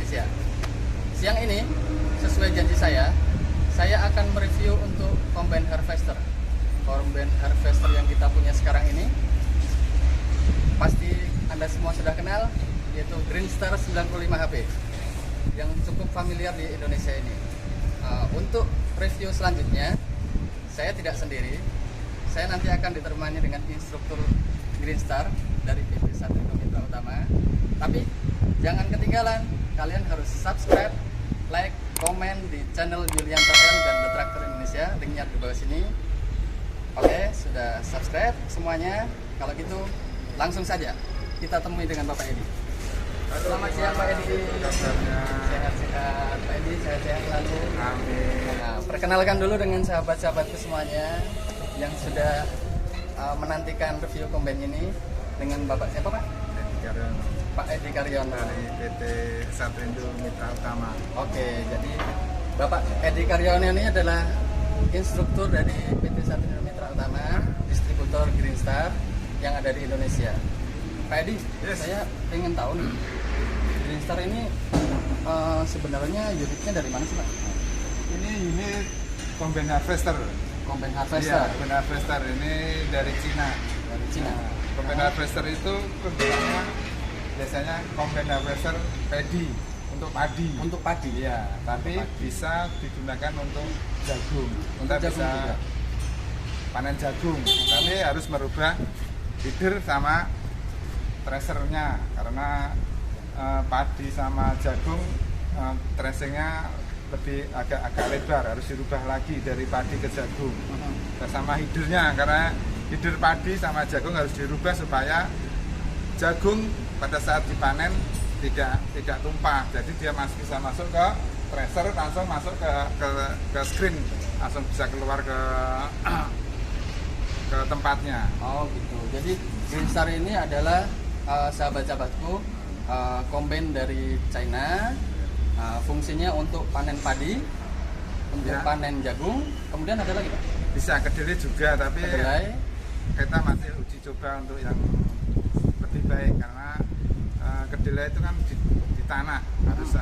Indonesia. Siang ini, sesuai janji saya akan mereview untuk combine harvester. Combine harvester yang kita punya sekarang ini pasti Anda semua sudah kenal, yaitu Greenstar 95 HP yang cukup familiar di Indonesia ini. Untuk review selanjutnya, saya tidak sendiri. Saya nanti akan ditemani dengan instruktur Greenstar dari PT Satrindo Mitra Utama. Tapi jangan ketinggalan, kalian harus subscribe, like, komen di channel Yulianto L dan The Tractor Indonesia, linknya di bawah sini. Oke, sudah subscribe semuanya. Kalau gitu langsung saja kita temui dengan Bapak Edi. Selamat siang Pak Edi. Sehat-sehat Pak Edi, sehat-sehat selalu. Amin. Nah, perkenalkan dulu dengan sahabat-sahabatku semuanya yang sudah menantikan review combine ini dengan Bapak siapa Pak? Pak Edi Karyono Dari PT Satrindo Mitra Utama. Oke, jadi Bapak Edi Karyono ini adalah instruktur dari PT Satrindo Mitra Utama, distributor Greenstar yang ada di Indonesia. Pak Edi, saya ingin tahu nih, Greenstar ini sebenarnya unitnya dari mana sih Pak? Ini unit combine harvester. Combine harvester. Iya, combine harvester ini dari Cina. Dari Cina. Combine harvester itu kegunaannya biasanya combine harvester padi untuk padi. Untuk padi. Iya, tapi padi. bisa digunakan untuk jagung. Untuk Kita jagung bisa juga. panen jagung, tapi harus merubah feeder sama tracernya karena padi sama jagung tracingnya lebih agak lebar, harus dirubah lagi dari padi ke jagung. Sama headernya, karena header padi sama jagung harus dirubah supaya jagung pada saat dipanen tidak tumpah, jadi dia bisa masuk ke tracer, langsung masuk ke screen, langsung bisa keluar ke tempatnya. Oh gitu. Jadi Greenstar ini adalah sahabat-sahabatku combine dari China. Fungsinya untuk panen padi, untuk Ya. panen jagung. Kemudian ada lagi Pak? Bisa kedelai juga, tapi Kedelai. kita masih uji coba untuk yang lebih baik karena kedelai itu kan di tanah harus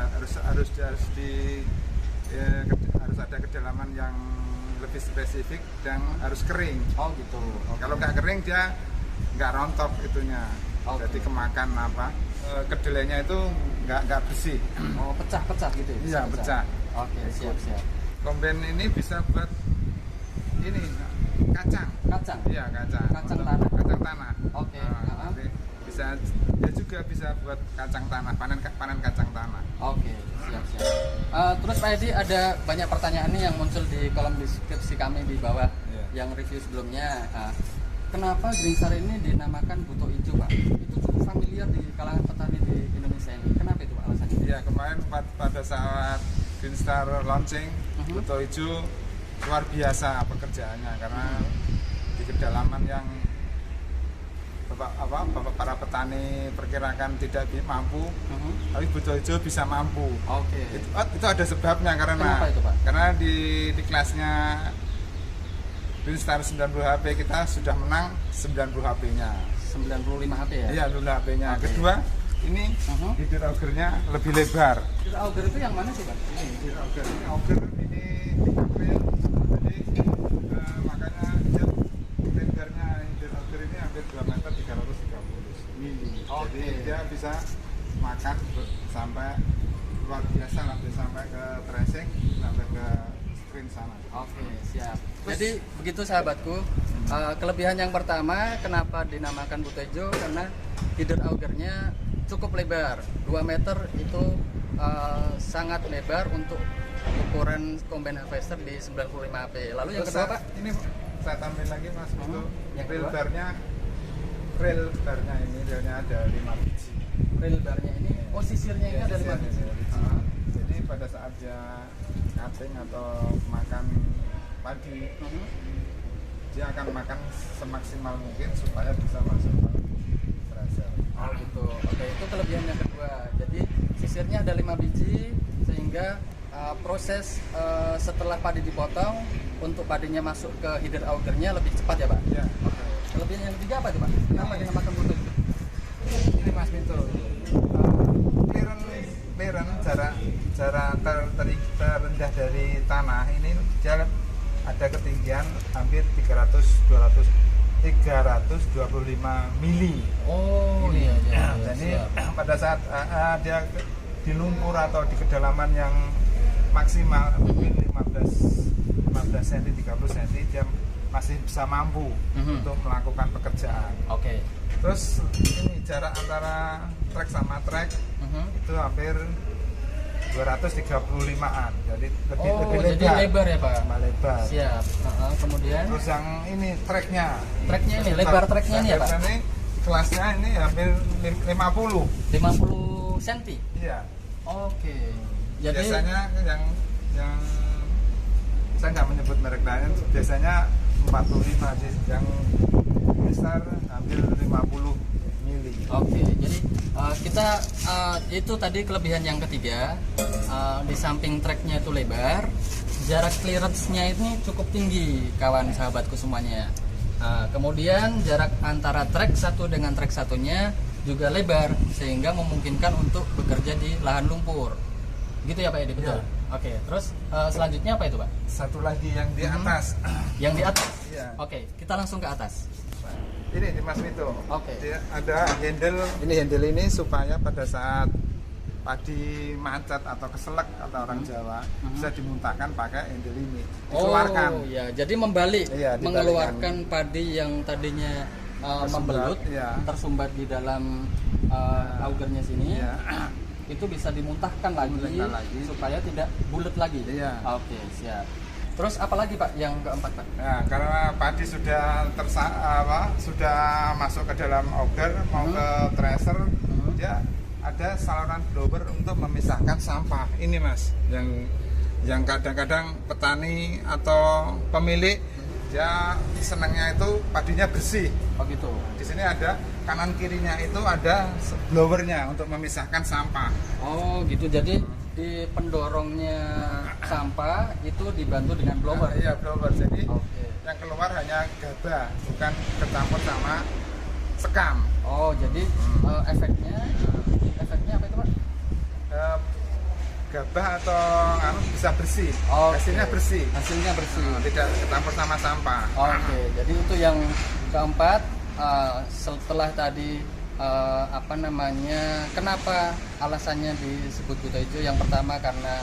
ada kedalaman yang lebih spesifik dan harus kering. Oh gitu. Kalau nggak kering dia nggak rontok itunya. Oke. Jadi kemakan kedelainya itu nggak bersih. Oh pecah-pecah gitu ya? Iya, pecah. Oke, siap-siap. Combine ini bisa buat ini kacang. Kacang. Iya, kacang. Kacang Untuk tanah. Kacang tanah. Oke. Nanti bisa dia juga bisa buat kacang tanah, panen kacang tanah. Oke, siap-siap. Terus Pak Edi, ada banyak pertanyaan nih yang muncul di kolom deskripsi kami di bawah Iya. yang review sebelumnya. Kenapa Greenstar ini dinamakan buto hijau Pak? Itu cukup familiar di kalangan petani di Indonesia ini. Kenapa itu Pak alasannya? Iya, kemarin pada saat Greenstar launching, buto hijau luar biasa pekerjaannya karena di kedalaman yang bapak para petani perkirakan tidak mampu, tapi buto hijau bisa mampu. Oke. Itu ada sebabnya karena Kenapa itu, Pak? Karena di kelasnya Greenstar 90 HP kita sudah menang 90 HP-nya. 95 HP ya? Iya, 90 HP-nya. Oke. Kedua, ini header augernya lebih lebar. Itu auger itu yang mana sih Pak? Ini header auger. Ini auger ini 3 pin. Jadi makanya dia lebarnya header auger ini hampir 2 meter 330 mili. Oke. Jadi dia bisa makan sampai luar biasa, sampai ke tracing, sampai ke screen sana. Oke, siap. Jadi begitu sahabatku, kelebihan yang pertama kenapa dinamakan buto hijau karena header augernya cukup lebar, 2 meter itu sangat lebar untuk ukuran combine harvester di 95 HP. Lalu yang kedua Pak? Ini saya tambahin lagi Mas, itu yang rail kedua? barnya ini realnya ada 5 biji. Rail barnya ini, sisirnya ini ada 5 biji. Jadi pada saat dia cutting atau makan padi, dia akan makan semaksimal mungkin supaya bisa masuk ke tracer. Oh gitu. Oke, itu kelebihan yang kedua. Jadi sisirnya ada 5 biji sehingga proses setelah padi dipotong untuk padinya masuk ke header augernya lebih cepat ya Pak? Ya. Oke. Kelebihan yang ketiga apa itu Pak? Kenapa dinamakan buto hijau? Ini Mas Minto. Clearance terendah dari tanah ini dia ada ketinggian hampir 325 mili. Oh Ini. iya, iya, iya, Jadi siap. pada saat dia di lumpur atau di kedalaman yang maksimal mungkin 15 cm 30 cm dia masih bisa mampu untuk melakukan pekerjaan. Oke. Terus ini jarak antara trek sama trek itu hampir 235-an. Jadi lebih jadi lebar. lebar ya Pak? Sama lebar. Siap. Kemudian Terus yang ini treknya. treknya ini, lebar treknya ini ya Pak? Ini kelasnya ini hampir 50. 50 cm. Iya. Oke. Jadi Biasanya yang saya nggak menyebut merek lain, biasanya 45 sih, yang besar hampir 50 mili. Oke, jadi kita itu tadi kelebihan yang ketiga, di samping treknya itu lebar, jarak clearance-nya ini cukup tinggi, kawan sahabatku semuanya. Kemudian jarak antara trek satu dengan trek satunya juga lebar, sehingga memungkinkan untuk bekerja di lahan lumpur. Gitu ya Pak Edi, betul? Ya. Oke, terus selanjutnya apa itu Pak? Satu lagi yang di atas. Yang di atas? Iya. Oke, kita langsung ke atas. Ini di Mas Vito. Oke. Dia ada handle. Ini handle ini supaya pada saat padi macet atau keselak kata orang Jawa bisa dimuntahkan pakai handle ini. Dikeluarkan. Oh ya, jadi membalik, Iya, dibalikan. mengeluarkan padi yang tadinya membelut, iya. tersumbat di dalam augernya sini, Iya. itu bisa dimuntahkan lagi, Dimuntahkan lagi. supaya tidak bulat lagi. Iya. Oke, siap. Terus apa lagi Pak yang keempat Pak? Nah, karena padi sudah sudah masuk ke dalam auger mau ke tracer, dia ada saluran blower untuk memisahkan sampah. Ini Mas, yang kadang-kadang petani atau pemilik dia senangnya itu padinya bersih. Oh gitu. Di sini ada kanan kirinya itu ada blowernya untuk memisahkan sampah. Oh gitu. Jadi di pendorongnya sampah itu dibantu dengan blower. Iya, blower. Jadi Oke. yang keluar hanya gabah, bukan kecampur sama sekam. Oh jadi efeknya apa itu Pak? Gabah atau bisa bersih. Oke. Hasilnya bersih. Hasilnya bersih. Tidak kecampur sama sampah. Oke, jadi itu yang keempat. Setelah tadi kenapa alasannya disebut buta hijau? Yang pertama karena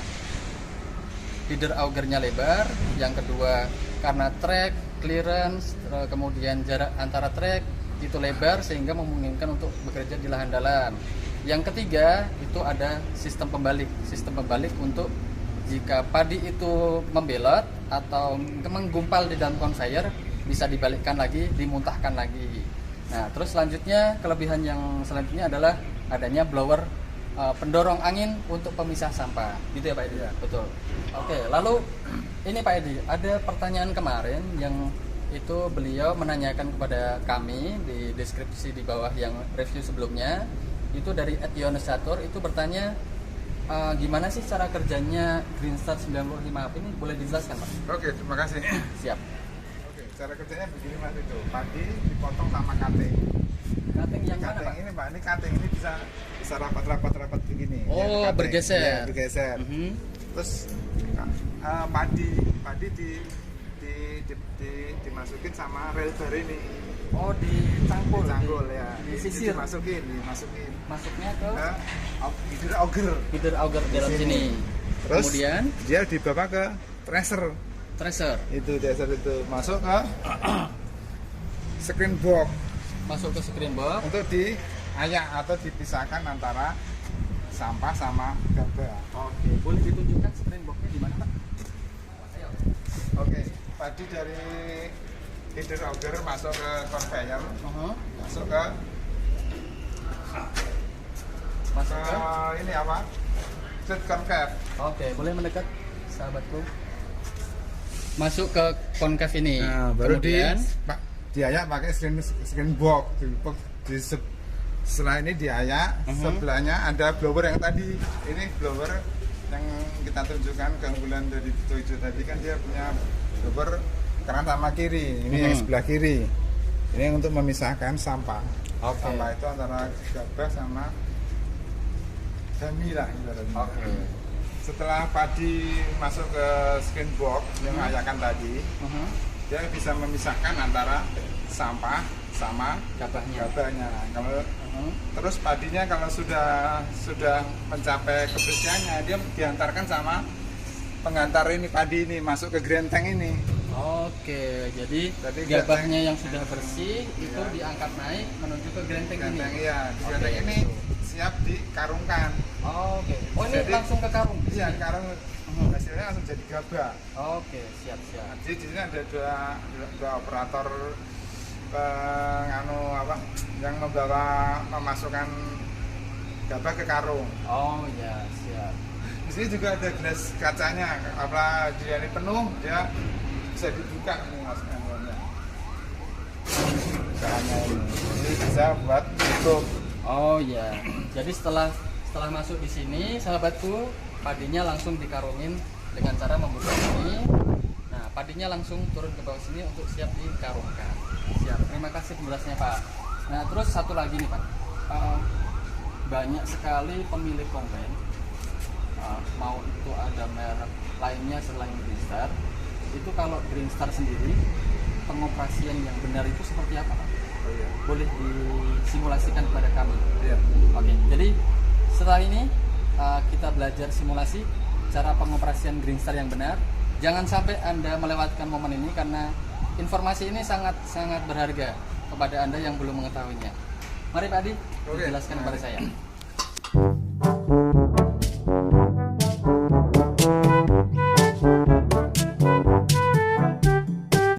feeder augernya lebar, yang kedua karena track clearance, kemudian jarak antara track itu lebar sehingga memungkinkan untuk bekerja di lahan dalam. Yang ketiga itu ada sistem pembalik untuk jika padi itu membelot atau menggumpal di dalam conveyor bisa dibalikkan lagi, dimuntahkan lagi. Nah, terus selanjutnya kelebihan yang selanjutnya adalah adanya blower pendorong angin untuk pemisah sampah. Gitu ya Pak Edi? Iya. Betul. Oke, lalu ini Pak Edi, ada pertanyaan kemarin yang itu beliau menanyakan kepada kami di deskripsi di bawah yang review sebelumnya. Itu dari @yonesatur itu bertanya gimana sih cara kerjanya Greenstar 95 ini, boleh dijelaskan Pak? Oke, terima kasih. Siap. Oke, cara kerjanya begini Mas itu. Padi dipotong sama cutting. Cutting yang mana Cutting Pak? ini Pak, ini cutting ini bisa rapat begini. Oh, Ya, cutting. bergeser. Ya, bergeser. Terus padi dimasukin sama rail bar ini. Oh, dicangkul, Dicanggul ya. disisir. Dimasukin. Masuknya ke Feeder auger. feeder auger di dalam sini. Terus Kemudian dia dibawa ke tracer. tracer Tracer itu masuk ke screen box masuk ke screen box. untuk diayak atau dipisahkan antara sampah sama gabah. Oke, boleh ditunjukkan screen boxnya di mana Pak? Ayo. Oke, padi dari feeder auger masuk ke conveyor, masuk ke ini apa? Street concave. Oke, boleh mendekat sahabatku. Masuk ke concave ini. Nah, baru kemudian diayak pakai screen box. Setelah ini diayak, sebelahnya ada blower yang tadi. Ini blower yang kita tunjukkan keunggulan dari Tojo tadi kan dia punya blower kanan sama kiri. Ini yang sebelah kiri. Ini untuk memisahkan sampah. Sampah itu antara gabah sama dami lah ibaratnya. Oke. setelah padi masuk ke screen box yang ayakan tadi, dia bisa memisahkan antara sampah sama Gabahnya. gabahnya. Kalau terus padinya kalau sudah mencapai kebersihannya, dia diantarkan sama pengantar ini padi ini masuk ke grain tank ini. Oke, jadi Jadi gabahnya yang sudah bersih itu Iya. diangkat naik menuju ke genteng Grain ini. tank iya, di Oke, grain tank ini gitu. siap dikarungkan. Oke. Oh, ini Jadi- langsung ke karung. Iya, karung hasilnya langsung jadi gabah. Oke, siap. Jadi di sini ada dua operator yang memasukkan gabah ke karung. Oh ya, siap. Di sini juga ada gelas kacanya. Apa dia ini penuh, dia bisa dibuka ini mas emblemnya. Bukaannya ini bisa buat tutup. Oh ya. Jadi setelah masuk di sini, sahabatku, padinya langsung dikarungin dengan cara membuka ini. Nah, padinya langsung turun ke bawah sini untuk siap dikarungkan. Siap. Terima kasih penjelasannya, Pak. Nah, terus satu lagi nih, Pak. Banyak sekali pemilik komplain. Mau itu ada merek lainnya selain Greenstar. Itu kalau Greenstar sendiri, pengoperasian yang benar itu seperti apa, Pak? Oh iya. Boleh disimulasikan kepada kami. Iya. Oke, jadi setelah ini kita belajar simulasi cara pengoperasian Greenstar yang benar. Jangan sampai Anda melewatkan momen ini karena informasi ini sangat berharga kepada Anda yang belum mengetahuinya. Mari Pak Adi, Oke, dijelaskan kepada mari. saya.